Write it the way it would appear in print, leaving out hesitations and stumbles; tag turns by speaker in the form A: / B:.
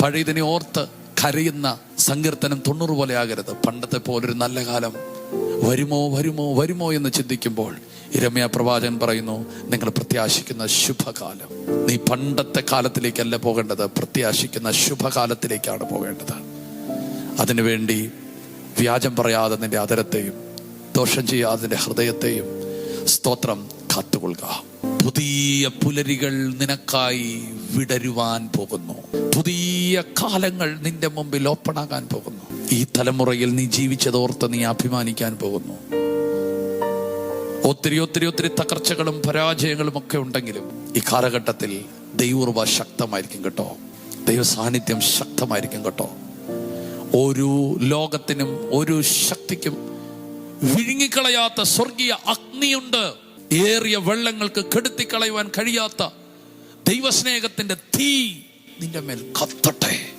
A: പഴയതിനെ ഓർത്ത് കരയുന്ന സങ്കീർത്തനം 90 പോലെ ആകരുത്. പണ്ടത്തെ പോലൊരു നല്ല കാലം വരുമോ വരുമോ വരുമോ എന്ന് ചിന്തിക്കുമ്പോൾ യിരെമ്യാ പ്രവാചകൻ പറയുന്നു, നിങ്ങൾ പ്രത്യാശിക്കുന്ന ശുഭകാലം. നീ പണ്ടത്തെ കാലത്തിലേക്കല്ല പോകേണ്ടത്, പ്രത്യാശിക്കുന്ന ശുഭകാലത്തിലേക്കാണ് പോകേണ്ടത്. അതിനുവേണ്ടി വ്യാജം പറയാതെ നിന്റെ അതരത്തെയും ദോഷം ചെയ്യാതെ നിന്റെ ഹൃദയത്തെയും സ്തോത്രം കാത്തുകൊള്ളുക. പുതിയ പുലരികൾ നിനക്കായി വിടരുവാൻ പോകുന്നു. പുതിയ കാലങ്ങൾ നിന്റെ മുമ്പിൽ ഓപ്പണാകാൻ പോകുന്നു. ഈ തലമുറയിൽ നീ ജീവിച്ചതോർത്ത് നീ അഭിമാനിക്കാൻ പോകുന്നു. ഒത്തിരി ഒത്തിരി ഒത്തിരി തകർച്ചകളും പരാജയങ്ങളും ഒക്കെ ഉണ്ടെങ്കിലും ഈ കാലഘട്ടത്തിൽ ദൈവകൃപ ശക്തമായിരിക്കും കേട്ടോ. ദൈവ സാന്നിധ്യം ശക്തമായിരിക്കും കേട്ടോ. ഒരു ലോകത്തിനും ഒരു ശക്തിക്കും വിഴുങ്ങിക്കളയാത്ത സ്വർഗീയ അഗ്നിയുണ്ട്. ഏറിയ വെള്ളങ്ങൾക്ക് കെടുത്തിക്കളയുവാൻ കഴിയാത്ത ദൈവസ്നേഹത്തിന്റെ തീ നിന്റെ മേൽ കത്തട്ടെ.